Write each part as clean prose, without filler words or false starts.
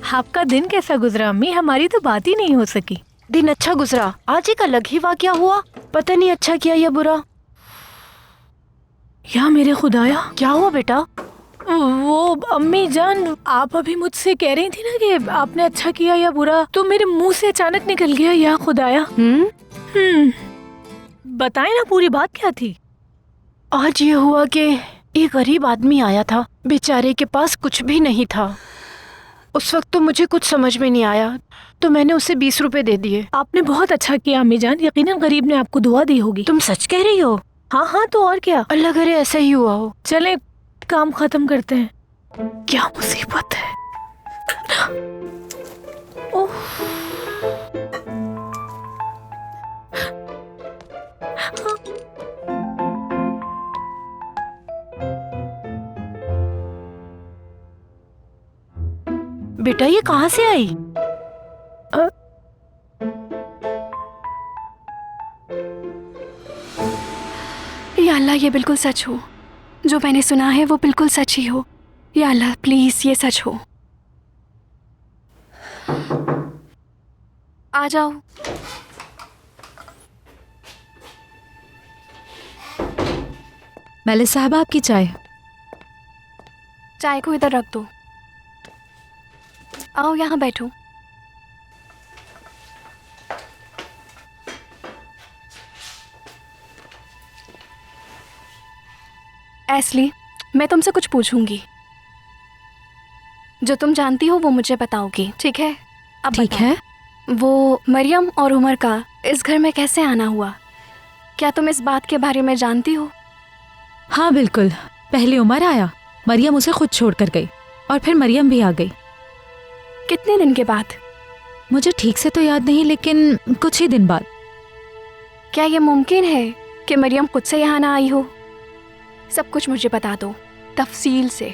आपका दिन कैसा गुजरा अम्मी? हमारी तो बात ही नहीं हो सकी। दिन अच्छा गुजरा। आज एक अलग ही वाकया हुआ, पता नहीं अच्छा किया या बुरा। या मेरे खुदाया, क्या हुआ बेटा? वो अम्मी जान, आप अभी मुझसे कह रही थी ना कि आपने अच्छा किया या बुरा, तो मेरे मुंह से अचानक निकल गया या खुदाया। बताएं ना, पूरी बात क्या थी? आज ये हुआ कि एक गरीब आदमी आया था, बेचारे के पास कुछ भी नहीं था। उस वक्त तो मुझे कुछ समझ में नहीं आया, तो मैंने उसे 20 रुपए दे दिए। आपने बहुत अच्छा किया अम्मी जान, यकीनन गरीब ने आपको दुआ दी होगी। तुम सच कह रही हो? हाँ हाँ, तो और क्या। अल्लाह करे ऐसा ही हुआ हो। चले काम खत्म करते हैं। क्या मुसीबत है। ओह, बेटा ये कहाँ से आई? या अल्लाह, ये बिल्कुल सच हो। जो मैंने सुना है वो बिल्कुल सच ही हो। या अल्लाह प्लीज ये सच हो। आ जाओ। मेलिस साहबा, आपकी चाय। चाय को इधर रख दो। आओ यहाँ बैठो। एस्ली, मैं तुमसे कुछ पूछूंगी। जो तुम जानती हो वो मुझे बताओगी, ठीक है? अब ठीक बताओ, है। वो मरियम और उमर का इस घर में कैसे आना हुआ? क्या तुम इस बात के बारे में जानती हो? हाँ बिल्कुल। पहले उमर आया, मरियम उसे खुद छोड़ कर गई और फिर मरियम भी आ गई। कितने दिन के बाद? मुझे ठीक से तो याद नहीं, लेकिन कुछ ही दिन बाद। क्या ये मुमकिन है कि मरियम खुद से यहाँ ना आई हो? सब कुछ मुझे बता दो तफसील से।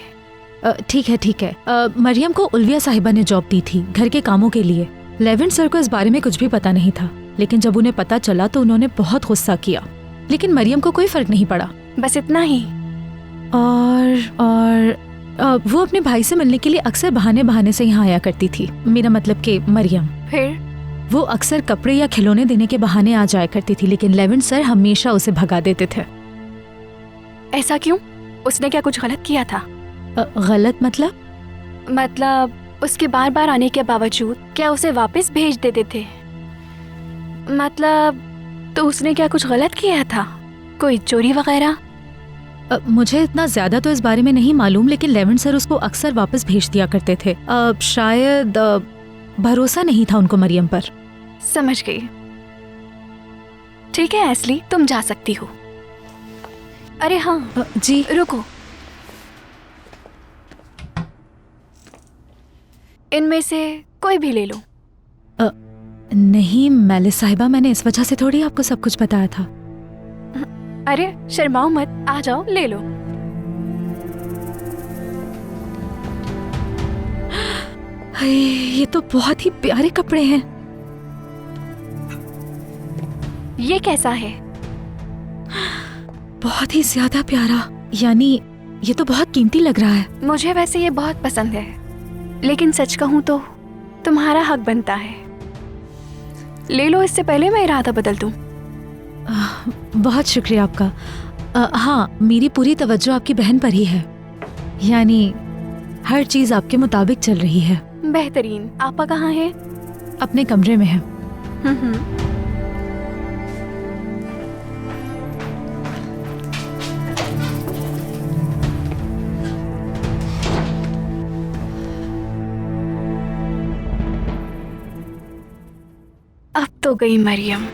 ठीक है ठीक है। मरियम को उल्विया साहिबा ने जॉब दी थी घर के कामों के लिए। लेवेंट सर को इस बारे में कुछ भी पता नहीं था, लेकिन जब उन्हें पता चला तो उन्होंने बहुत गुस्सा किया, लेकिन मरियम को कोई फर्क नहीं पड़ा। बस इतना ही? और वो अपने भाई से मिलने के लिए अक्सर बहाने बहाने से यहाँ आया करती थी। मेरा मतलब कि मरियम। फिर? वो अक्सर कपड़े या खिलौने देने के बहाने आ जाया करती थी, लेकिन लेवेंट सर हमेशा उसे भगा देते थे। ऐसा क्यों? उसने क्या कुछ गलत किया था? गलत मतलब? मतलब उसके बार बार आने के बावजूद क्या उसे वापस भेज देते थे? मतलब तो उसने क्या कुछ गलत किया था? कोई चोरी वगैरह? मुझे इतना ज्यादा तो इस बारे में नहीं मालूम, लेकिन लेवेंट सर उसको अक्सर वापस भेज दिया करते थे। शायद भरोसा नहीं था उनको मरियम पर। समझ गई। ठीक है एस्ली, तुम जा सकती हो। अरे हाँ जी रुको। इनमें से कोई भी ले लो। नहीं मेलिस साहिबा, मैंने इस वजह से थोड़ी आपको सब कुछ बताया था। अरे शर्माओ मत, आ जाओ ले लो। ये तो बहुत ही प्यारे कपड़े हैं। ये कैसा है? बहुत ही ज्यादा प्यारा, यानी ये तो बहुत कीमती लग रहा है। मुझे वैसे ये बहुत पसंद है, लेकिन सच कहूँ तो तुम्हारा हक बनता है। ले लो, इससे पहले मैं इरादा बदल दूं। बहुत शुक्रिया आपका। हाँ, मेरी पूरी तवज्जो आपकी बहन पर ही है, यानी हर चीज आपके मुताबिक चल रही है। बेहतरीन। आपा कहाँ है? अपने कमरे में है। अब तो गई मरियम,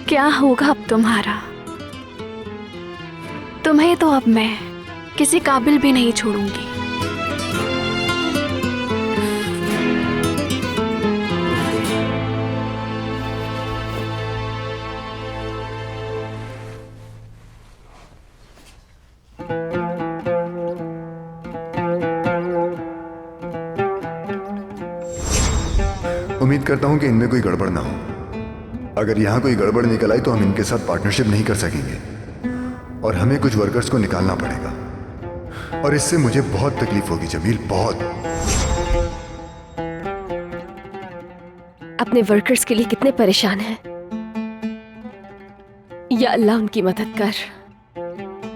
क्या होगा अब तुम्हारा? तुम्हें तो अब मैं किसी काबिल भी नहीं छोड़ूंगी। उम्मीद करता हूं कि इनमें कोई गड़बड़ ना हो। अगर यहाँ कोई गड़बड़ निकल आई तो हम इनके साथ पार्टनरशिप नहीं कर सकेंगे और हमें कुछ वर्कर्स को निकालना पड़ेगा, और इससे मुझे बहुत तकलीफ होगी जमील, बहुत। अपने वर्कर्स के लिए कितने परेशान हैं। या अल्लाह उनकी मदद कर,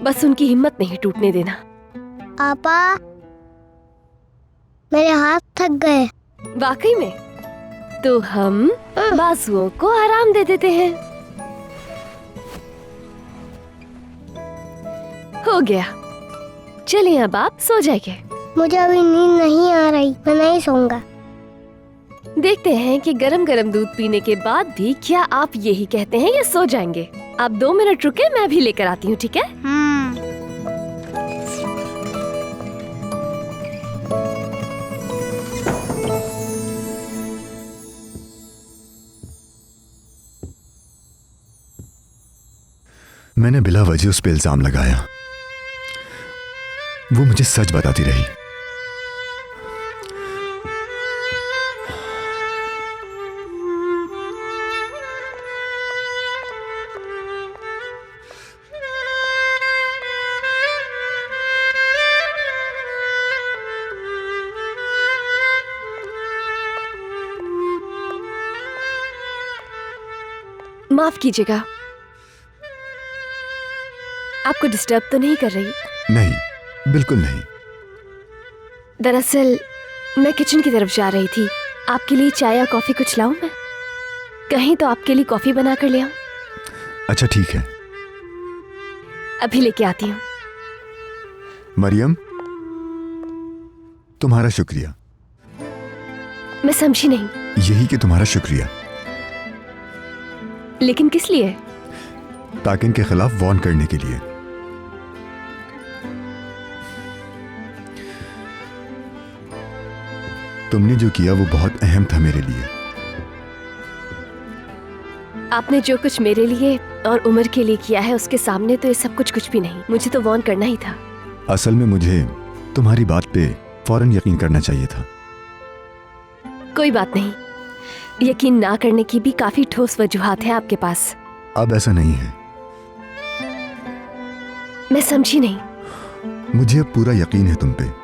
बस उनकी हिम्मत नहीं टूटने देना। पापा, मेरे हाथ थक गए। वाकई में? तो हम बाजुओं को आराम दे देते हैं। हो गया, चलिए अब आप सो जाइए। मुझे अभी नींद नहीं आ रही, मैं नहीं सोऊंगा। देखते हैं कि गरम गरम दूध पीने के बाद भी क्या आप यही कहते हैं या सो जाएंगे। आप 2 मिनट रुके, मैं भी लेकर आती हूँ, ठीक है? मैंने बिला वजह उस पे इल्जाम लगाया। वो मुझे सच बताती रही। माफ कीजिएगा, आपको डिस्टर्ब तो नहीं कर रही? नहीं, बिल्कुल नहीं। दरअसल मैं किचन की तरफ जा रही थी। आपके लिए चाय या कॉफी कुछ लाऊं मैं? कहीं तो आपके लिए कॉफी बना कर ले आऊं? अच्छा ठीक है। अभी लेके आती हूँ। मरियम, तुम्हारा शुक्रिया। मैं समझी नहीं। यही कि तुम्हारा शुक्रिया। लेकिन किस लिए? ताकिन के खिलाफ वॉर्न करने के लिए। तुमने जो किया वो बहुत अहम था मेरे लिए। आपने जो कुछ मेरे लिए और उमर के लिए किया है उसके सामने तो ये सब कुछ भी नहीं। मुझे तो वॉर्न करना ही था। असल में मुझे तुम्हारी बात पे फौरन यकीन करना चाहिए था। कोई बात नहीं, यकीन ना करने की भी काफी ठोस वजूहात हैं आपके पास। अब ऐसा नहीं है। मैं समझी नहीं। मुझे अब पूरा यकीन है तुम पे।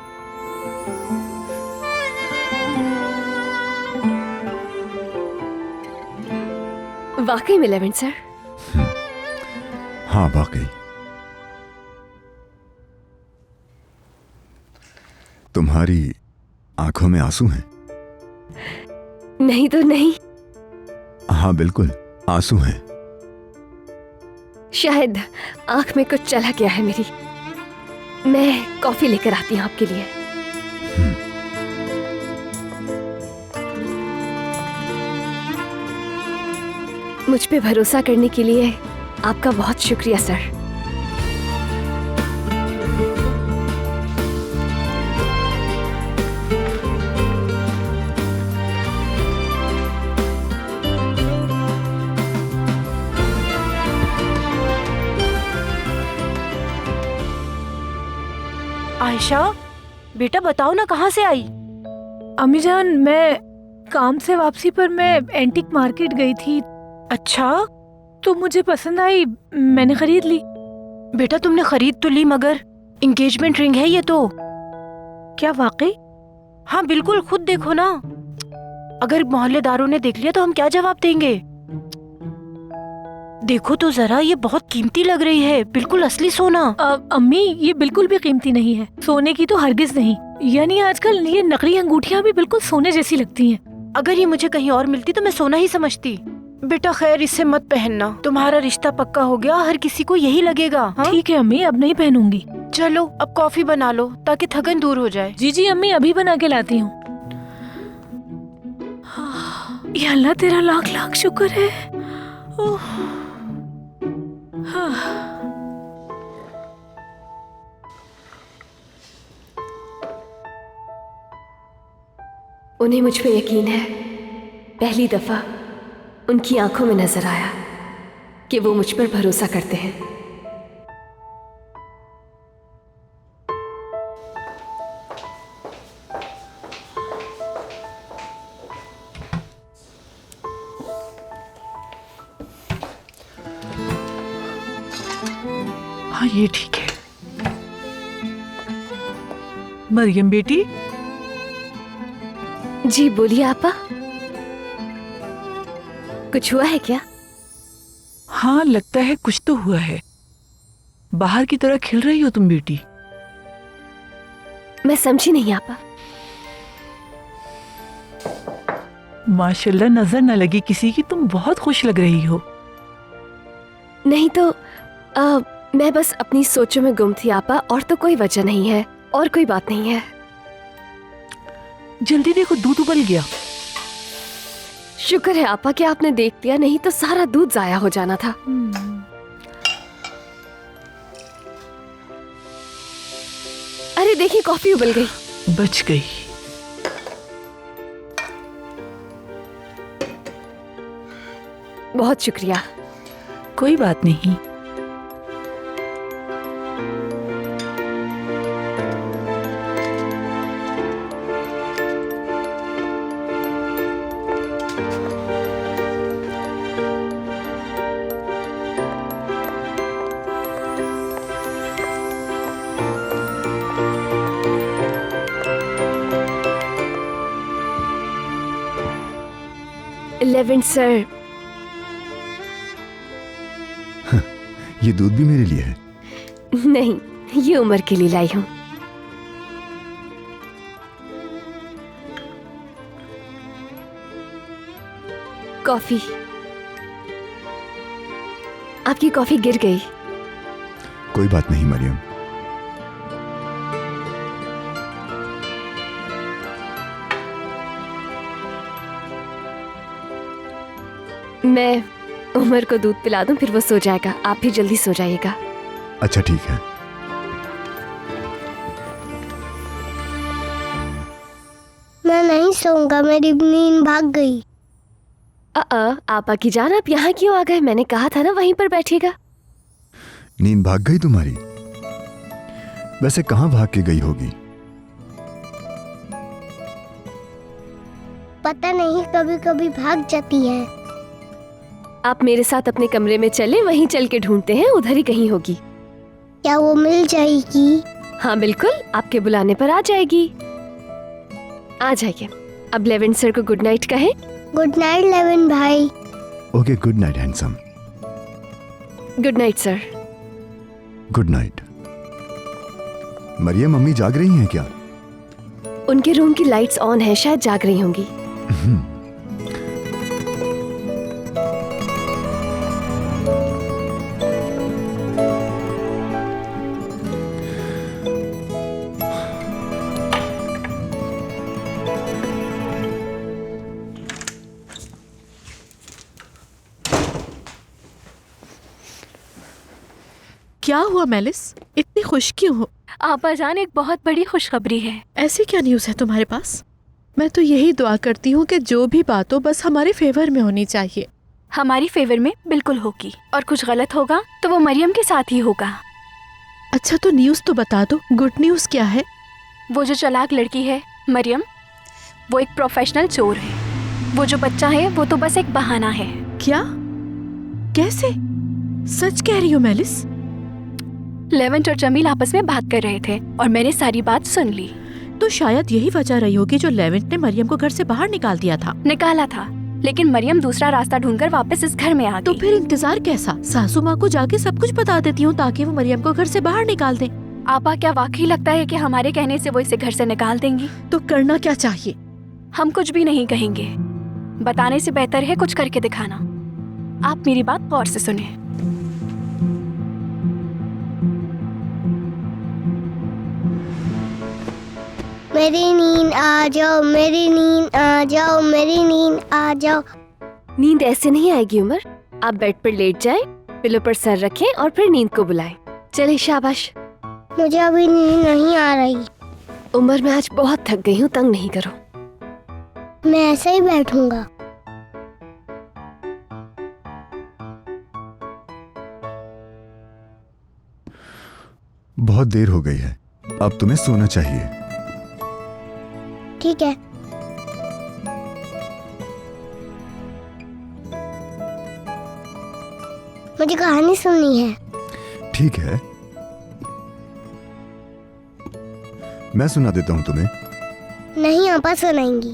वाकई में लेवेंट सर? हाँ वाकई। तुम्हारी आंखों में आंसू हैं? नहीं तो नहीं। हाँ बिल्कुल आंसू हैं। शायद आंख में कुछ चला गया है मेरी। मैं कॉफी लेकर आती हूँ आपके लिए। मुझ पे भरोसा करने के लिए आपका बहुत शुक्रिया सर। आयशा, बेटा बताओ ना, कहाँ से आई? अम्मी जान, मैं काम से वापसी पर मैं एंटीक मार्केट गई थी अच्छा, तो मुझे पसंद आई, मैंने खरीद ली। बेटा तुमने खरीद तो ली मगर एंगेजमेंट रिंग है ये तो। क्या वाकई? हाँ बिल्कुल, खुद देखो ना। अगर मोहल्लेदारों ने देख लिया तो हम क्या जवाब देंगे? देखो तो जरा, ये बहुत कीमती लग रही है, बिल्कुल असली सोना। अम्मी, ये बिल्कुल भी कीमती नहीं है, सोने की तो हरगिज नहीं। यानी आजकल ये नकली अंगूठियाँ भी बिल्कुल सोने जैसी लगती हैं। अगर ये मुझे कहीं और मिलती तो मैं सोना ही समझती। बेटा खैर, इससे मत पहनना, तुम्हारा रिश्ता पक्का हो गया, हर किसी को यही लगेगा। हाँ? ठीक है अम्मी, अब नहीं पहनूंगी। चलो अब कॉफी बना लो ताकि थकन दूर हो जाए। जी जी अम्मी, अभी बना के लाती हूँ। या अल्लाह, तेरा लाख लाख शुक्र है। उन्हें मुझ पे यकीन है। पहली दफा उनकी आंखों में नजर आया कि वो मुझ पर भरोसा करते हैं। हाँ ये ठीक है। मरियम बेटी, जी बोलिए आपा। कुछ हुआ है क्या? हाँ, लगता है कुछ तो हुआ है। बाहर की तरह खिल रही हो तुम बेटी। मैं समझी नहीं आपा। माशाल्लाह, नजर न लगी किसी की, तुम बहुत खुश लग रही हो। नहीं तो मैं बस अपनी सोचों में गुम थी आपा, और तो कोई वजह नहीं है, और कोई बात नहीं है। जल्दी देखो, दूध उबल गया। शुक्र है आपा कि आपने देख लिया, नहीं तो सारा दूध जाया हो जाना था। अरे देखिए, कॉफी उबल गई। बच गई। बहुत शुक्रिया। कोई बात नहीं। लेवेंट सर, ये दूध भी मेरे लिए है? नहीं, ये उम्र के लिए लाई हूँ। कॉफी। आपकी कॉफी गिर गई। कोई बात नहीं मरियम। मैं उमर को दूध पिला दूं, फिर वो सो जाएगा। आप भी जल्दी सो जाइएगा। अच्छा ठीक है। मैं नहीं सोऊंगा, मेरी नींद भाग गई। आपा की जान, आप यहाँ क्यों आ गए? मैंने कहा था ना वहीं पर बैठिएगा। नींद भाग गई तुम्हारी? वैसे कहाँ भाग के गई होगी? पता नहीं, कभी कभी भाग जाती है। आप मेरे साथ अपने कमरे में चले, वहीं चल के ढूंढते हैं, उधर ही कहीं होगी। क्या वो मिल जाएगी? हाँ बिल्कुल, आपके बुलाने पर आ जाएगी। आ जाइए। अब लेवेंट सर को गुड नाइट कहें। गुड नाइट लेविन भाई। Okay, good night handsome. Good night sir. Good night. Mariam, mummy जाग रही हैं क्या? उनके रूम की लाइट्स ऑन है, शायद जाग रही होंगी। क्या हुआ मेलिस, इतनी खुश क्यों हो? आपा जान, एक बहुत बड़ी खुशखबरी है। ऐसी क्या न्यूज़ है तुम्हारे पास? मैं तो यही दुआ करती हूँ कि जो भी बात हो बस हमारे फेवर में होनी चाहिए। हमारी फेवर में बिल्कुल होगी, और कुछ गलत होगा तो वो मरियम के साथ ही होगा। अच्छा तो न्यूज़ तो बता दो, गुड न्यूज़ क्या है? वो जो चालाक लड़की है मरियम, वो एक प्रोफेशनल चोर है। वो जो बच्चा है वो तो बस एक बहाना है। क्या? कैसे? सच कह रही हो मेलिस? लेवेंट और जमील आपस में बात कर रहे थे और मैंने सारी बात सुन ली। तो शायद यही वजह रही होगी जो लेवेंट ने मरियम को घर से बाहर निकाल दिया था। निकाला था, लेकिन मरियम दूसरा रास्ता ढूंढकर वापस इस घर में आ गई। तो फिर इंतजार कैसा? सासू माँ को जाके सब कुछ बता देती हूँ ताकि वो मरियम को घर से बाहर निकाल दें। आपा, क्या वाकई लगता है कि हमारे कहने से वो इसे घर से निकाल देंगी? तो करना क्या चाहिए? हम कुछ भी नहीं कहेंगे, बताने से बेहतर है कुछ करके दिखाना। आप मेरी बात गौर से सुने। मेरी नींद आ जाओ, मेरी नींद आ जाओ, मेरी नींद आ जाओ। नींद ऐसे नहीं आएगी उमर। आप बेड पर लेट जाएं, पिलो पर सर रखें और फिर नींद को बुलाएं। चले, शाबाश। मुझे अभी नींद नहीं आ रही। उमर, मैं आज बहुत थक गई हूँ, तंग नहीं करो। मैं ऐसे ही बैठूंगा। बहुत देर हो गई है, अब तुम्हें सोना चाहिए। ठीक है। मुझे कहानी सुननी है। ठीक है, मैं सुना देता हूँ तुम्हें। नहीं, आपा सुनाएंगी।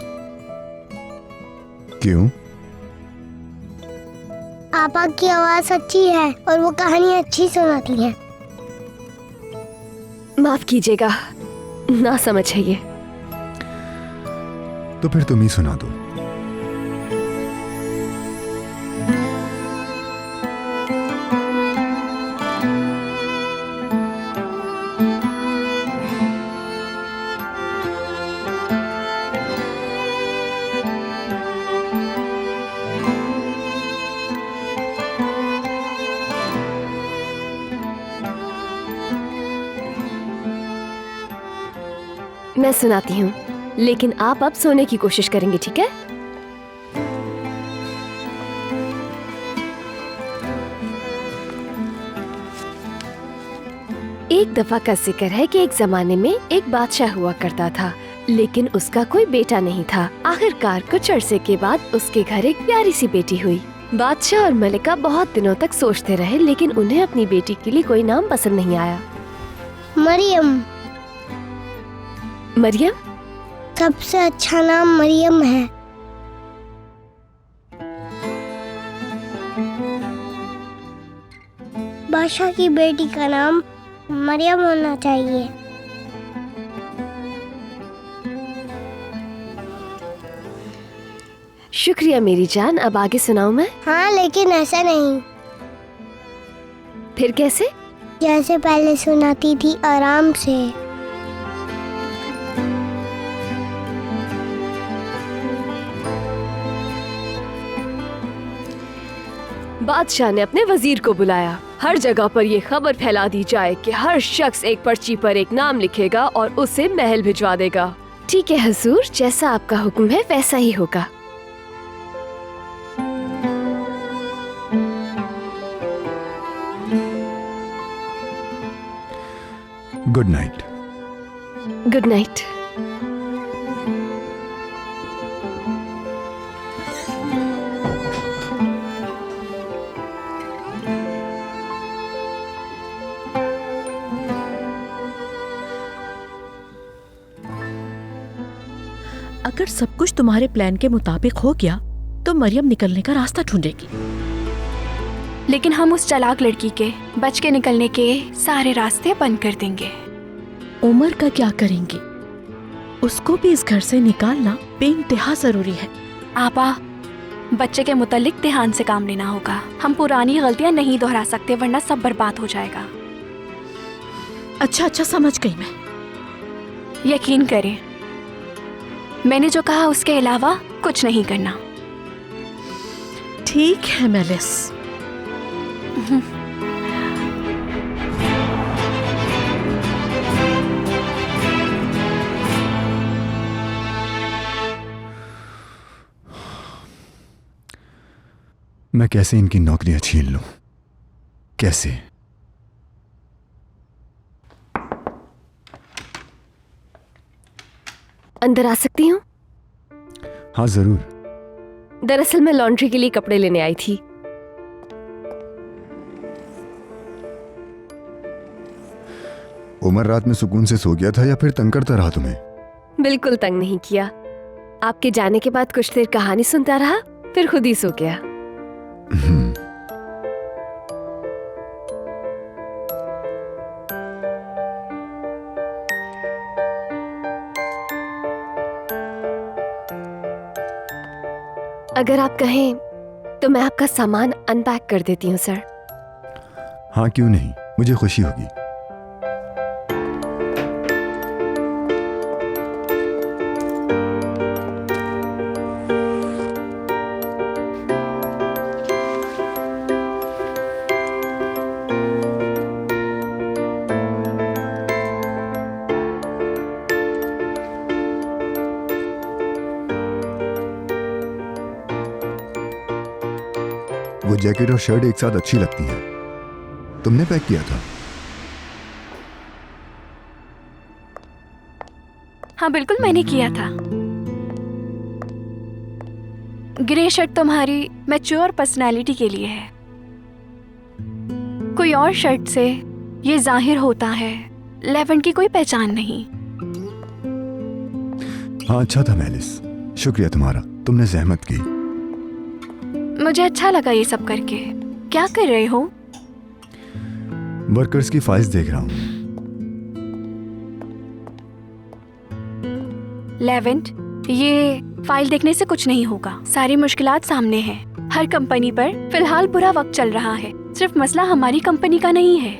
क्यों? पापा की आवाज अच्छी है और वो कहानी अच्छी सुनाती है। माफ कीजिएगा, ना समझ है ये। तो फिर तुम ही सुना दो। मैं सुनाती हूँ, लेकिन आप अब सोने की कोशिश करेंगे, ठीक है? एक दफा का जिक्र है कि एक जमाने में एक बादशाह हुआ करता था, लेकिन उसका कोई बेटा नहीं था। आखिरकार कुछ अरसे के बाद उसके घर एक प्यारी सी बेटी हुई। बादशाह और मलिका बहुत दिनों तक सोचते रहे, लेकिन उन्हें अपनी बेटी के लिए कोई नाम पसंद नहीं आया। मरियम। मरियम? सबसे अच्छा नाम मरियम है। बादशाह की बेटी का नाम मरियम होना चाहिए। शुक्रिया मेरी जान, अब आगे सुनाऊं मैं? हाँ, लेकिन ऐसा नहीं फिर कैसे? जैसे पहले सुनाती थी, आराम से। बादशाह ने अपने वजीर को बुलाया। हर जगह पर ये खबर फैला दी जाए कि हर शख्स एक पर्ची पर एक नाम लिखेगा और उसे महल भिजवा देगा। ठीक है हुजूर, जैसा आपका हुक्म है वैसा ही होगा। Good night. Good night. अगर सब कुछ तुम्हारे प्लान के मुताबिक हो गया तो मरियम निकलने का रास्ता ढूंढेगी। लेकिन हम उस चालाक लड़की के बच के निकलने के सारे रास्ते बंद कर देंगे। उमर का क्या करेंगी? उसको भी इस घर से निकालना बेइंतहा जरूरी है। आपा, बच्चे के मुतालिक ध्यान से काम लेना होगा। हम पुरानी गलतियां नहीं दोहरा सकते, वरना सब बर्बाद हो जाएगा। अच्छा समझ गई मैं। यकीन करें, मैंने जो कहा उसके अलावा कुछ नहीं करना। ठीक है मेलिस। मैं कैसे इनकी नौकरियां छीन लूं? कैसे? अंदर आ सकती हूँ? हाँ जरूर। दरअसल मैं लॉन्ड्री के लिए कपड़े लेने आई थी। उमर रात में सुकून से सो गया था या फिर तंग करता रहा तुम्हें? बिल्कुल तंग नहीं किया। आपके जाने के बाद कुछ देर कहानी सुनता रहा, फिर खुद ही सो गया। अगर आप कहें तो मैं आपका सामान अनपैक कर देती हूँ सर। हाँ क्यों नहीं, मुझे खुशी होगी। वो जैकेट और शर्ट एक साथ अच्छी लगती हैं। तुमने पैक किया था? हाँ बिल्कुल, मैंने किया था। ग्रे शर्ट तुम्हारी मैच्योर पर्सनालिटी के लिए है। कोई और शर्ट से ये जाहिर होता है लेवेंट की कोई पहचान नहीं। हाँ अच्छा था मेलिस, शुक्रिया तुम्हारा, तुमने जहमत की। मुझे अच्छा लगा ये सब करके। क्या कर रहे हो? वर्कर्स की फाइल्स देख रहा हूँ। लेवेंट, ये फाइल देखने से कुछ नहीं होगा। सारी मुश्किलात सामने हैं। हर कंपनी पर फिलहाल बुरा वक्त चल रहा है। सिर्फ मसला हमारी कंपनी का नहीं है।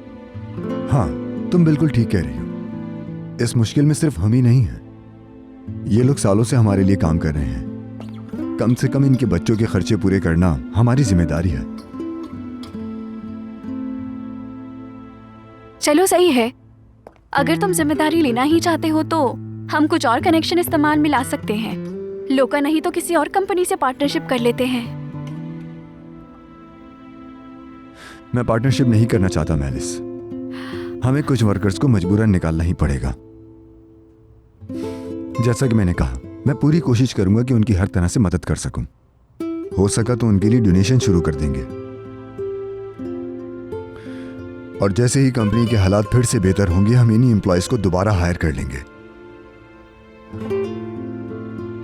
हाँ, तुम बिल्कुल ठीक कह रही हो। इस मुश्किल में सिर्फ हम ही नहीं हैं। ये लोग सालों से हमारे लिए काम कर रहे हैं। कम से कम इनके बच्चों के खर्चे पूरे करना हमारी जिम्मेदारी है। चलो सही है। अगर तुम जिम्मेदारी लेना ही चाहते हो तो हम कुछ और कनेक्शन इस्तेमाल में ला सकते हैं। लोका नहीं तो किसी और कंपनी से पार्टनरशिप कर लेते हैं। मैं पार्टनरशिप नहीं करना चाहता मैलिस। हमें कुछ वर्कर्स को मजबूरन निकालना ही पड़ेगा। जैसा कि मैंने कहा, मैं पूरी कोशिश करूंगा कि उनकी हर तरह से मदद कर सकूं। हो सका तो उनके लिए डोनेशन शुरू कर देंगे। और जैसे ही कंपनी के हालात फिर से बेहतर होंगे, हम इन्हीं एम्प्लॉयज को दोबारा हायर कर लेंगे।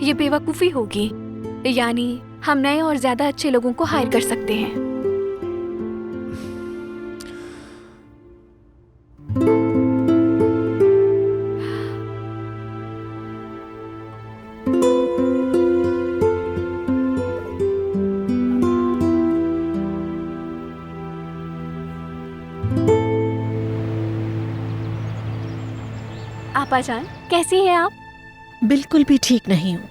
ये बेवकूफ़ी होगी। यानी हम नए और ज्यादा अच्छे लोगों को हायर कर सकते हैं। आपा जान, कैसी हैं आप? बिल्कुल भी ठीक नहीं हूँ।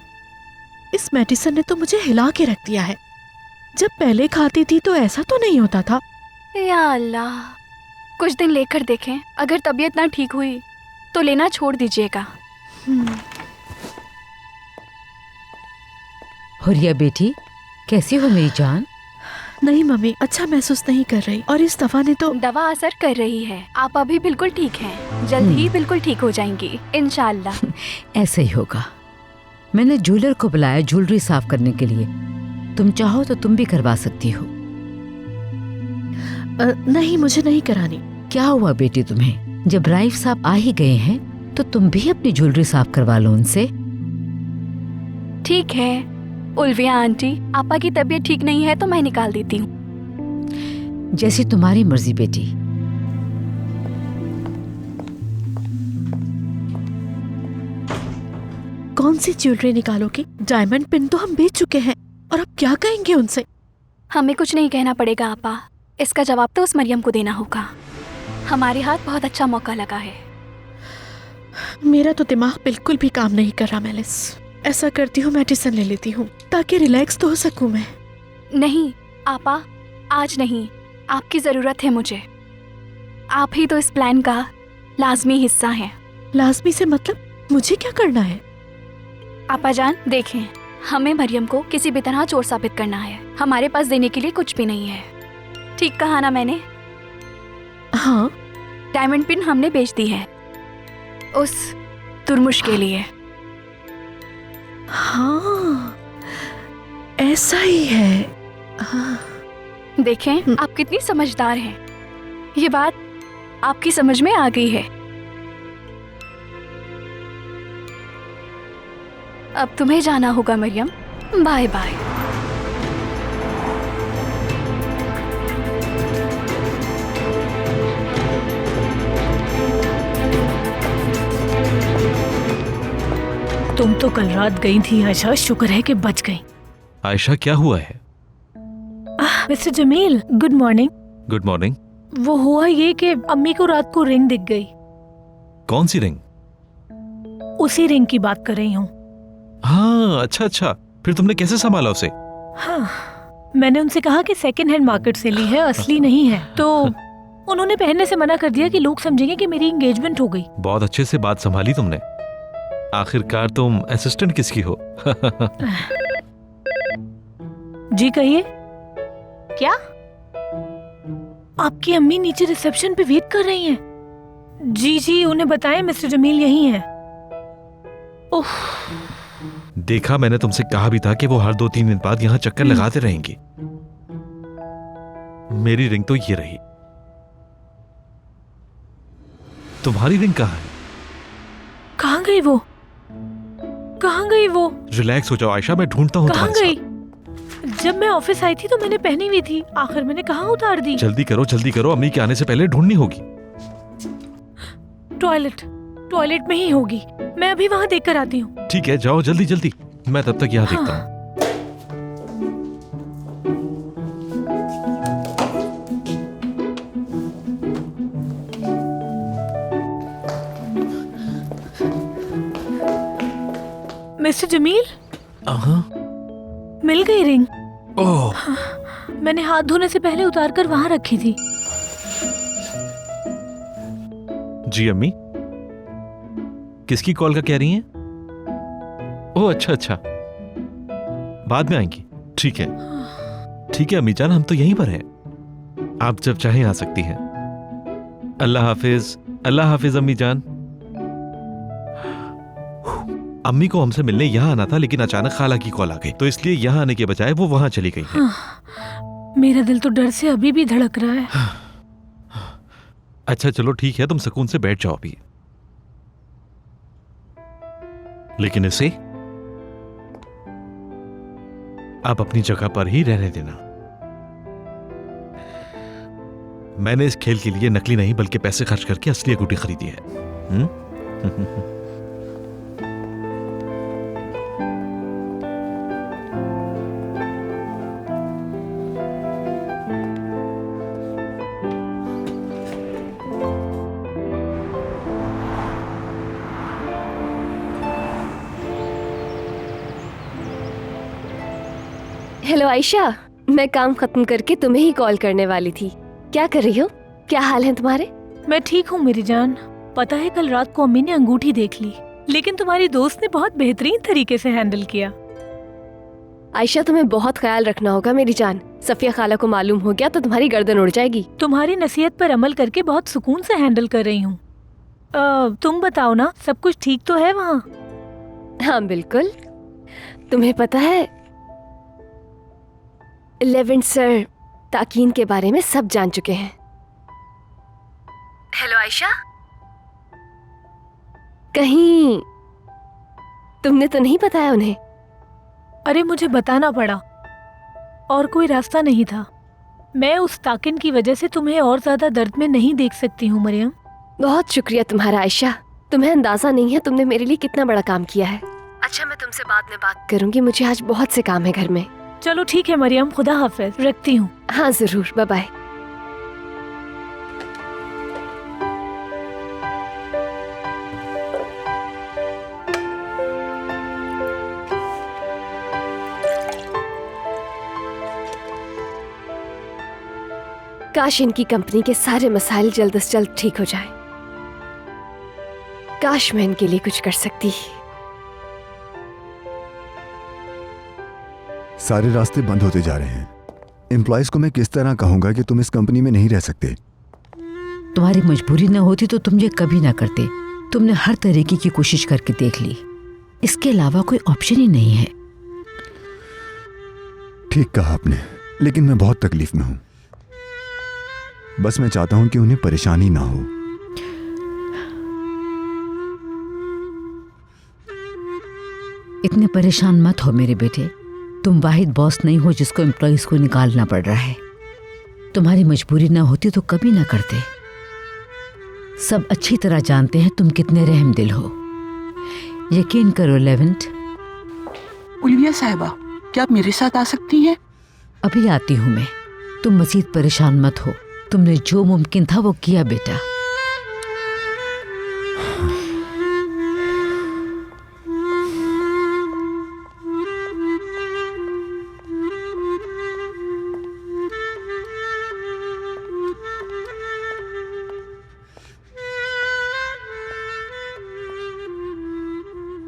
इस मेडिसिन ने तो मुझे हिला के रख दिया है। जब पहले खाती थी तो ऐसा तो नहीं होता था। या अल्लाह, कुछ दिन लेकर देखें। अगर तबीयत ना ठीक हुई तो लेना छोड़ दीजिएगा। हुरिया बेटी, कैसी हो मेरी जान? नहीं मम्मी, अच्छा महसूस नहीं कर रही। और इस दवा ने तो दवा असर कर रही है। आप अभी बिल्कुल ठीक हैं। जल्द ही बिल्कुल ठीक हो जाएंगी इंशाल्लाह। ऐसे ही होगा। मैंने ज्वेलर को बुलाया ज्वेलरी साफ करने के लिए। तुम चाहो तो तुम भी करवा सकती हो। नहीं, मुझे नहीं करानी। क्या हुआ बेटी तुम्हें? जब राइफ साहब आ ही गए हैं तो तुम भी अपनी ज्वेलरी साफ करवा लो उनसे। ठीक है उल्विया आंटी, आपा की तबीयत ठीक नहीं है तो मैं निकाल देती हूँ। जैसी तुम्हारी मर्जी बेटी। कौन सी ज्वेलरी निकालोगी? डायमंड पिन तो हम बेच चुके हैं। और अब क्या कहेंगे उनसे? हमें कुछ नहीं कहना पड़ेगा आपा। इसका जवाब तो उस मरियम को देना होगा। हमारे हाथ बहुत अच्छा मौका लगा है। मेरा तो दिमाग बिल्कुल भी काम नहीं कर रहा मेलिस। ऐसा करती हूँ, मेडिसिन ले लेती हूँ ताकि रिलैक्स तो हो सकूँ मैं। नहीं आपा, आज नहीं। आपकी जरूरत है मुझे। आप ही तो इस प्लान का लाजमी हिस्सा हैं। लाजमी से मतलब? मुझे क्या करना है? आपा जान देखें, हमें मरियम को किसी भी तरह चोर साबित करना है। हमारे पास देने के लिए कुछ भी नहीं है। ठीक कहा ना मैंने? हाँ। डायमंड पिन हमने बेच दी है उस तुरमुश के लिए। हाँ, ऐसा ही है। हाँ। देखें आप कितनी समझदार हैं। ये बात आपकी समझ में आ गई है। अब तुम्हें जाना होगा मरियम। Bye bye. तुम तो कल रात गई थी आयशा, शुक्र है कि बच गई। आयशा, क्या हुआ है? Mister Jameel, good morning. Good morning. वो हुआ ये कि अम्मी को रात को रिंग दिख गई। कौन सी रिंग? उसी रिंग की बात कर रही हूँ। हाँ, अच्छा। फिर तुमने कैसे संभाला उसे? हाँ, मैंने उनसे कहा कि सेकंड हैंड मार्केट से ली है, असली नहीं है। तो उन्होंने पहनने से मना कर दिया कि लोग समझेंगे कि मेरी एंगेजमेंट हो गई। बहुत अच्छे से बात संभाली तुमने। आखिरकार तुम असिस्टेंट किसकी हो? जी कहिए। क्या? आपकी अम्मी नीचे रिसेप्शन पे वेट कर रही हैं। जी, उन्हें बताएं मिस्टर जमील यहीं हैं। ओह, देखा, मैंने तुमसे कहा भी था कि वो हर 2-3 दिन बाद यहाँ चक्कर लगाते रहेंगी। मेरी रिंग तो ये रही। तुम्हारी रिंग कहाँ है? कहाँ गई वो? कहाँ गई वो? रिलैक्स हो जाओ आयशा, मैं ढूंढता हूँ। कहाँ गई? जब मैं ऑफिस आई थी तो मैंने पहनी हुई थी, आखिर मैंने कहाँ उतार दी? जल्दी करो, अम्मी के आने से पहले ढूंढनी होगी। टॉयलेट में ही होगी, मैं अभी वहाँ देख कर आती हूँ। ठीक है, जाओ जल्दी जल्दी, मैं तब तक यहाँ देखता हूँ। मिस्टर जमील, मिल गई रिंग। ओह, मैंने हाथ धोने से पहले उतार कर वहाँ रखी थी। जी अम्मी, किसकी कॉल का कह रही हैं? ओह अच्छा, बाद में आएंगी। ठीक है अम्मी जान, हम तो यहीं पर हैं, आप जब चाहें आ सकती हैं। अल्लाह हाफिज अम्मी जान। अम्मी को हमसे मिलने यहाँ आना था, लेकिन अचानक खाला की कॉल आ गई, तो इसलिए यहाँ आने के बजाय वो वहाँ चली गई है। मेरा दिल तो डर से अभी भी धड़क रहा है। अच्छा चलो ठीक है, तुम सुकून से बैठ जाओ अभी, लेकिन इसे आप अपनी जगह पर ही रहने देना। मैंने इस खेल के लिए नकली नहीं बल्कि पैसे खर्च करके असली अंगूठी खरीदी है। हेलो आयशा, मैं काम खत्म करके तुम्हें ही कॉल करने वाली थी। क्या कर रही हो? क्या हाल है तुम्हारे? मैं ठीक हूँ मेरी जान। पता है कल रात को अम्मी ने अंगूठी देख ली, लेकिन तुम्हारी दोस्त ने बहुत बेहतरीन तरीके से हैंडल किया। आयशा तुम्हें बहुत ख्याल रखना होगा मेरी जान, सफिया खाला को मालूम हो गया तो तुम्हारी गर्दन उड़ जाएगी। तुम्हारी नसीहत पर अमल करके बहुत सुकून से हैंडल कर रही हूँ। तुम बताओ ना, सब कुछ ठीक तो है वहाँ? हाँ बिल्कुल। तुम्हें पता है 11 सर ताकीन के बारे में सब जान चुके हैं। हेलो आयशा, कहीं तुमने तो नहीं बताया उन्हें? अरे मुझे बताना पड़ा, और कोई रास्ता नहीं था। मैं उस ताकिन की वजह से तुम्हें और ज्यादा दर्द में नहीं देख सकती हूँ मरियम। बहुत शुक्रिया तुम्हारा आयशा, तुम्हें अंदाजा नहीं है तुमने मेरे लिए कितना बड़ा काम किया है। अच्छा मैं तुमसे बाद में बात करूंगी, मुझे आज बहुत से काम है घर में। चलो ठीक है मरियम, खुदा हाफिज, रखती हूँ। हाँ जरूर, बाय बाय। काश इनकी कंपनी के सारे मसाइल जल्द से जल्द ठीक हो जाएं। काश मैं इनके लिए कुछ कर सकती। सारे रास्ते बंद होते जा रहे हैं। एम्प्लॉयज को मैं किस तरह कहूंगा कि तुम इस कंपनी में नहीं रह सकते? तुम्हारी मजबूरी न होती तो तुम ये कभी ना करते। तुमने हर तरीके की कोशिश करके देख ली, इसके अलावा कोई ऑप्शन ही नहीं है। ठीक कहा आपने, लेकिन मैं बहुत तकलीफ में हूं। बस मैं चाहता हूं कि उन्हें परेशानी ना हो। इतने परेशान मत हो मेरे बेटे, तुम वाहिद बॉस नहीं हो जिसको एम्प्लॉयज को निकालना पड़ रहा है। तुम्हारी मजबूरी ना होती तो कभी ना करते। सब अच्छी तरह जानते हैं तुम कितने रहमदिल हो। यकीन करो लेवेंट। उल्विया साहिबा, क्या आप मेरे साथ आ सकती हैं? अभी आती हूँ मैं, तुम मजीद परेशान मत हो। तुमने जो मुमकिन था वो किया बेटा।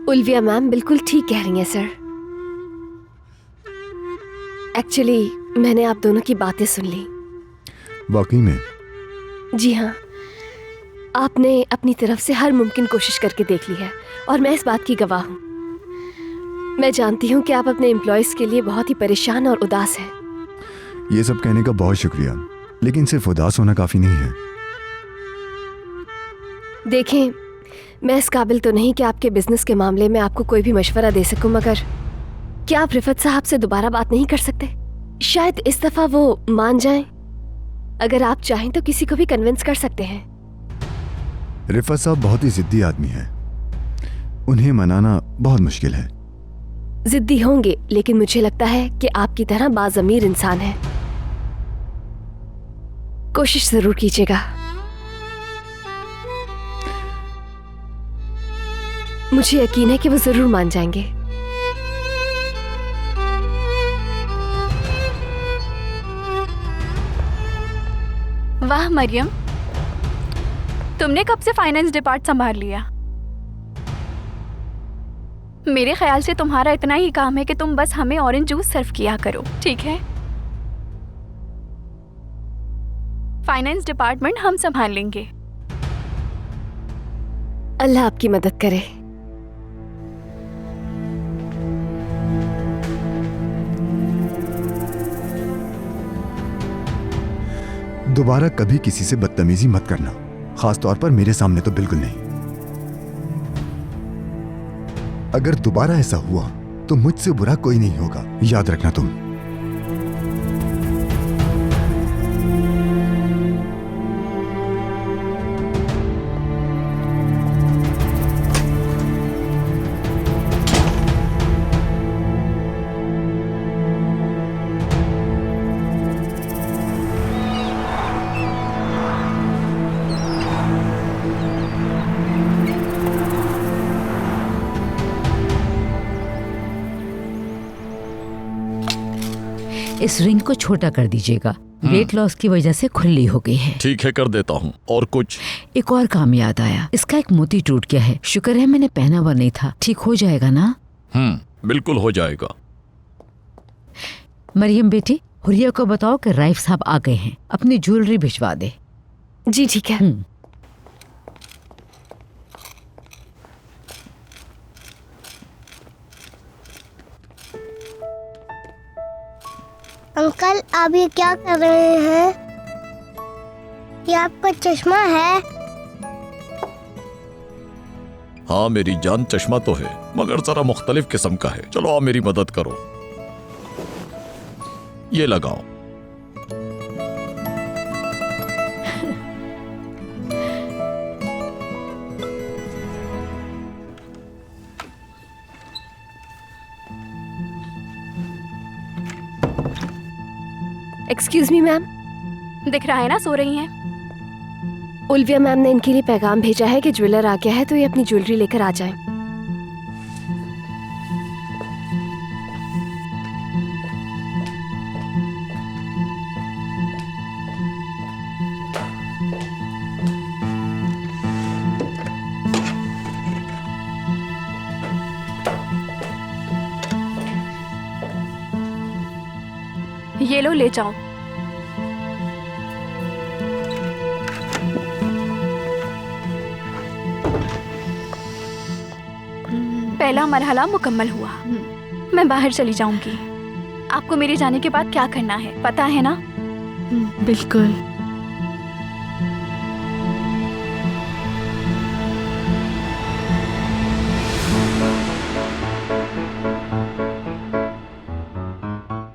उल्विया मैम बिल्कुल ठीक कह रही हैं सर। एक्चुअली मैंने आप दोनों की बातें सुन ली। वाकई में? जी हाँ, आपने अपनी तरफ से हर मुमकिन कोशिश करके देख ली है और मैं इस बात की गवाह हूँ। मैं जानती हूँ कि आप अपने एम्प्लॉयज के लिए बहुत ही परेशान और उदास हैं। ये सब कहने का बहुत शुक्रिया, लेकिन सिर्फ उदास होना काफी नहीं है। देखें, मैं इस काबिल तो नहीं कि आपके बिजनेस के मामले में आपको कोई भी मशवरा दे सकूं, मगर क्या आप रिफत साहब से दोबारा बात नहीं कर सकते? शायद इस दफा वो मान जाएं। अगर आप चाहें तो किसी को भी कन्विंस कर सकते हैं। रिफत साहब बहुत ही जिद्दी आदमी हैं। उन्हें मनाना बहुत मुश्किल है। जिद्दी होंगे, लेकिन मुझे लगता है कि आपकी तरह बाज़मीर इंसान है। कोशिश जरूर कीजिएगा। मुझे यकीन है कि वो जरूर मान जाएंगे। वाह मरियम, तुमने कब से फाइनेंस डिपार्ट संभाल लिया? मेरे ख्याल से तुम्हारा इतना ही काम है कि तुम बस हमें ऑरेंज जूस सर्व किया करो, ठीक है? फाइनेंस डिपार्टमेंट हम संभाल लेंगे। अल्लाह आपकी मदद करे। दोबारा कभी किसी से बदतमीजी मत करना, खास तौर पर मेरे सामने तो बिल्कुल नहीं। अगर दोबारा ऐसा हुआ तो मुझसे बुरा कोई नहीं होगा, याद रखना तुम। इस रिंग को छोटा कर दीजिएगा, वेट लॉस की वजह से खुली हो गई है। ठीक है, कर देता हूँ। और कुछ? एक और काम याद आया, इसका एक मोती टूट गया है। शुक्र है मैंने पहना हुआ नहीं था। ठीक हो जाएगा ना? बिल्कुल हो जाएगा। मरियम बेटी, हुरिया को बताओ कि राइफ साहब आ गए हैं, अपनी ज्वेलरी भिजवा दे। जी ठीक है। अंकल, आप ये क्या कर रहे हैं? ये आपका चश्मा है? हाँ मेरी जान, चश्मा तो है, मगर जरा मुख्तलिफ किस्म का है। चलो आप मेरी मदद करो, ये लगाओ। Excuse me ma'am. दिख रहा है ना सो रही हैं। उल्विया मैम ने इनके लिए पैगाम भेजा है कि ज्वेलर आ गया है, तो ये अपनी ज्वेलरी लेकर आ जाएं। ये लो, ले जाओ। पहला मरहला मुकम्मल हुआ। मैं बाहर चली जाऊंगी। आपको मेरे जाने के बाद क्या करना है पता है ना? बिल्कुल।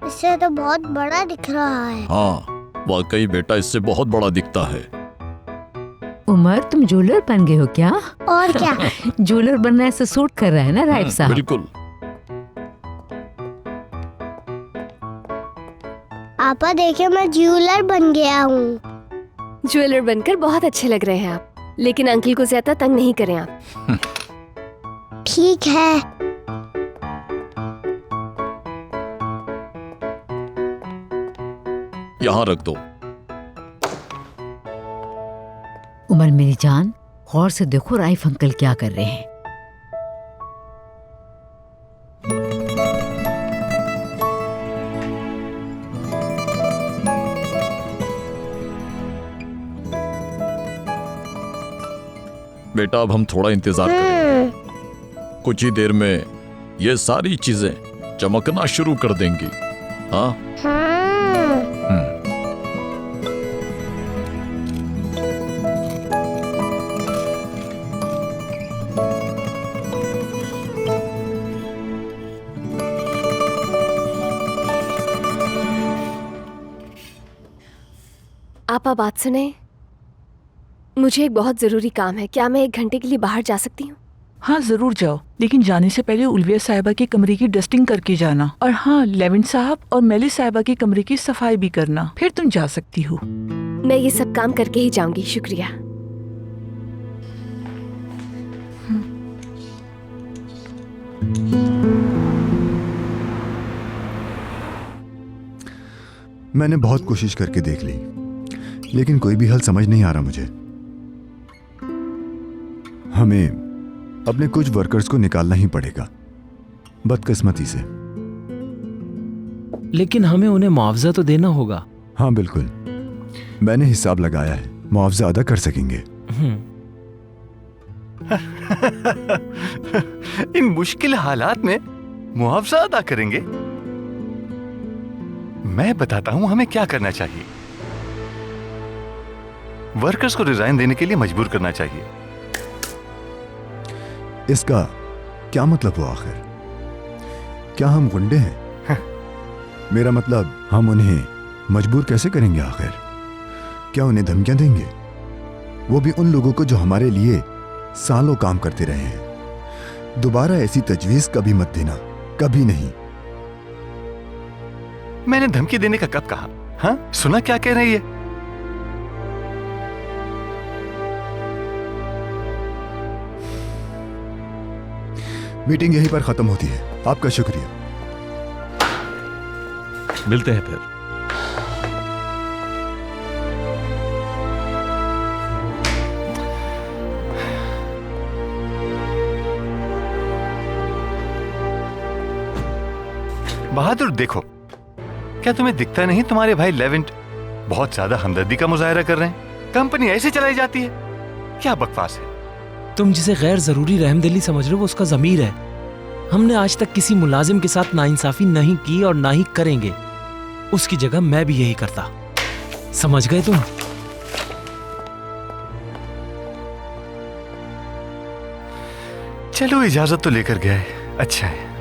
इससे तो बहुत बड़ा दिख रहा है। हाँ वाकई बेटा, इससे बहुत बड़ा दिखता है। उमर, तुम ज्वेलर बन गए हो क्या? और क्या? ज्वेलर बनना ऐसे सूट कर रहा है ना राइफ साहब? बिल्कुल। आपा देखिए, मैं ज्वेलर बन गया हूँ। ज्वेलर बनकर बहुत अच्छे लग रहे हैं आप, लेकिन अंकल को ज्यादा तंग नहीं करें आप। ठीक है। यहाँ रख दो। उमर मेरी जान, गौर से देखो राइफ अंकल क्या कर रहे हैं। बेटा अब हम थोड़ा इंतजार करें, कुछ ही देर में ये सारी चीजें चमकना शुरू कर देंगी। हाँ आपा बात सुने, मुझे एक बहुत जरूरी काम है। क्या मैं 1 घंटे के लिए बाहर जा सकती हूँ? हाँ जरूर जाओ, लेकिन जाने से पहले उल्विया साहिबा के कमरे की डस्टिंग करके जाना। और हाँ, लेविन साहब और मेली साहिबा के कमरे की सफाई भी करना, फिर तुम जा सकती हो। मैं ये सब काम करके ही जाऊंगी। शुक्रिया। मैंने बहुत कोशिश करके देख ली, लेकिन कोई भी हल समझ नहीं आ रहा मुझे। हमें अपने कुछ वर्कर्स को निकालना ही पड़ेगा, बदकिस्मती से। लेकिन हमें उन्हें मुआवजा तो देना होगा। हाँ बिल्कुल, मैंने हिसाब लगाया है, मुआवजा अदा कर सकेंगे। इन मुश्किल हालात में मुआवजा अदा करेंगे? मैं बताता हूं हमें क्या करना चाहिए। वर्कर्स को रिजाइन देने के लिए मजबूर करना चाहिए। इसका क्या मतलब हुआ आखिर? क्या हम गुंडे हैं? मेरा मतलब, हम उन्हें मजबूर कैसे करेंगे आखिर? क्या उन्हें धमकियां देंगे? वो भी उन लोगों को जो हमारे लिए सालों काम करते रहे हैं। दोबारा ऐसी तजवीज कभी मत देना, कभी नहीं। मैंने धमकी देने का कब कहा? हाँ, सुना क्या कह रही है? मीटिंग यहीं पर खत्म होती है। आपका शुक्रिया। मिलते हैं फिर। बहादुर, देखो, क्या तुम्हें दिखता नहीं तुम्हारे भाई लेवेंट बहुत ज्यादा हमदर्दी का मुजाहरा कर रहे हैं? कंपनी ऐसे चलाई जाती है? क्या बकवास है। तुम जिसे गैर जरूरी रहमदिली समझ रहे हो वो उसका जमीर है। हमने आज तक किसी मुलाजिम के साथ नाइंसाफी नहीं की और ना ही करेंगे। उसकी जगह मैं भी यही करता। समझ गए तुम? चलो, इजाजत तो लेकर गए, अच्छा है।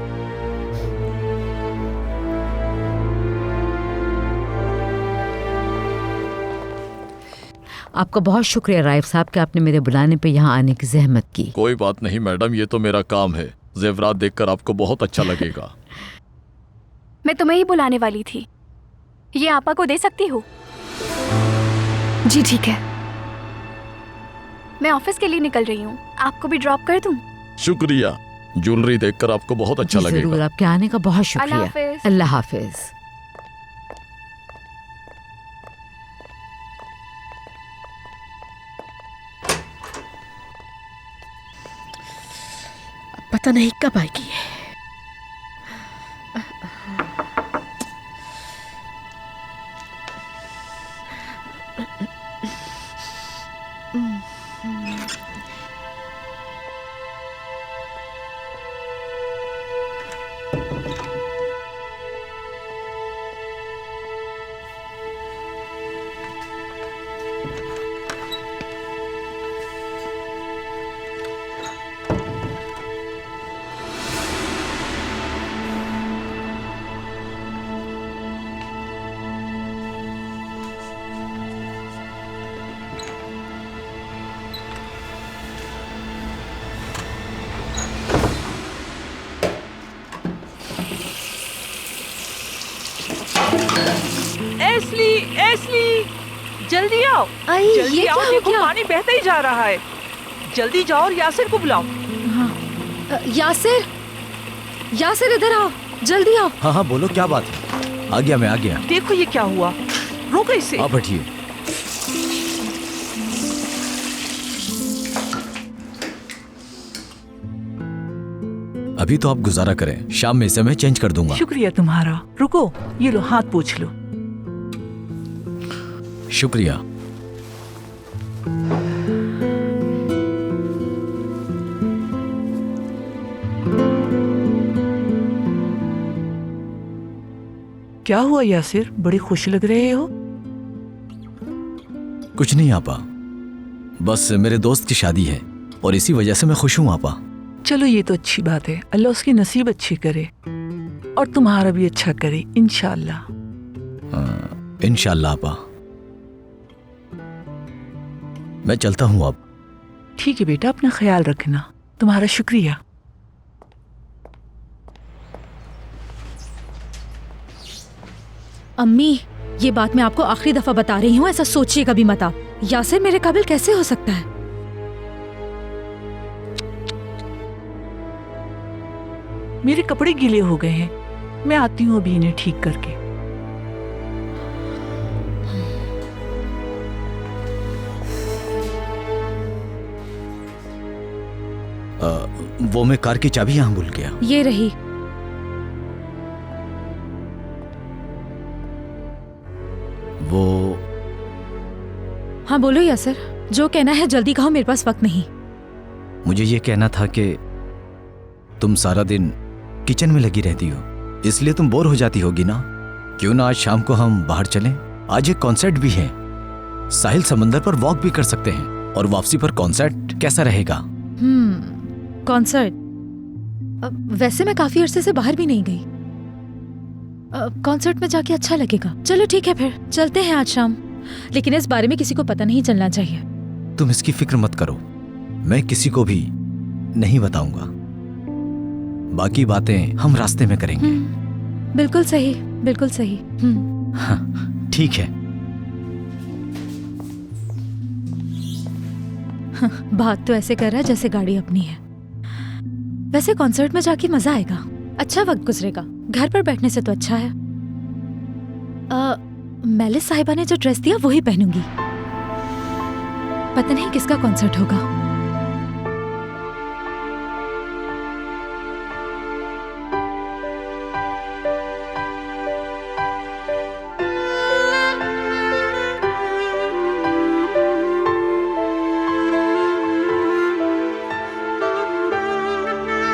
आपका बहुत शुक्रिया राइफ साहब कि आपने मेरे बुलाने पे यहाँ आने की जहमत की। कोई बात नहीं मैडम, ये तो मेरा काम है। जेवरात देखकर आपको बहुत अच्छा लगेगा। मैं तुम्हें ही बुलाने वाली थी। ये आपा को दे सकती हूँ? जी ठीक है। मैं ऑफिस के लिए निकल रही हूँ, आपको भी ड्रॉप कर दूँ? शुक्रिया, ज्वेलरी देखकर आपको बहुत अच्छा जी, लगेगा। जरूर, आपके आने का बहुत शुक्रिया। अल्लाह हाफिज। अल्लाह हाफिज। पता नहीं कब आएगी। एस्ली, एस्ली, जल्दी आओ। जल्दी ये आओ, क्या हो देखो गया? पानी बहता ही जा रहा है। जल्दी जाओ और यासिर को बुलाओ। यासिर, यासिर इधर आओ, जल्दी आओ। हाँ हाँ बोलो, क्या बात है? आ गया, मैं आ गया। देखो ये क्या हुआ, रोको इसे। आप बैठिए। अभी तो आप गुजारा करें, शाम में इसे मैं चेंज कर दूंगा। शुक्रिया तुम्हारा। रुको, ये लो, हाथ पोंछ लो। शुक्रिया। क्या हुआ यासिर, बड़े खुश लग रहे हो? कुछ नहीं आपा, बस मेरे दोस्त की शादी है और इसी वजह से मैं खुश हूँ आपा। चलो ये तो अच्छी बात है, अल्लाह उसकी नसीब अच्छी करे और तुम्हारा भी अच्छा करे इंशाल्लाह। इंशाल्लाह आपा। मैं चलता हूँ अब। ठीक है बेटा, अपना ख्याल रखना। तुम्हारा शुक्रिया। अम्मी, ये बात मैं आपको आखिरी दफा बता रही हूँ, ऐसा सोचिए कभी मत आप। यासिर मेरे काबिल कैसे हो सकता है? मेरे कपड़े गीले हो गए हैं, मैं आती हूँ अभी इन्हें ठीक करके। वो मैं कार की चाबी यहाँ भूल गया। ये रही। वो हाँ बोलो यासिर, जो कहना है जल्दी कहो, मेरे पास वक्त नहीं। मुझे ये कहना था कि तुम सारा दिन किचन में लगी रहती हो, इसलिए तुम बोर हो जाती होगी ना। क्यों ना आज शाम को हम बाहर चलें? आज एक कॉन्सर्ट भी है, साहिल समंदर पर वॉक भी कर सकते हैं, और वापसी पर कॉन्सर्ट कैसा रहेगा? कॉन्सर्ट? वैसे मैं काफी अरसे से बाहर भी नहीं गई। कॉन्सर्ट में जाके अच्छा लगेगा। चलो ठीक है, फिर चलते हैं आज शाम, लेकिन इस बारे में किसी को पता नहीं चलना चाहिए। तुम इसकी फिक्र मत करो, मैं किसी को भी नहीं बताऊंगा। बाकी बातें हम रास्ते में करेंगे। बिल्कुल सही, बिल्कुल सही। हाँ, ठीक है। बात तो ऐसे कर रहा है जैसे गाड़ी अपनी है। वैसे कॉन्सर्ट में जाके मजा आएगा, अच्छा वक्त गुजरेगा। घर पर बैठने से तो अच्छा है। मेलिस साहिबा ने जो ड्रेस दिया वही पहनूंगी। पता नहीं किसका कॉन्सर्ट होगा।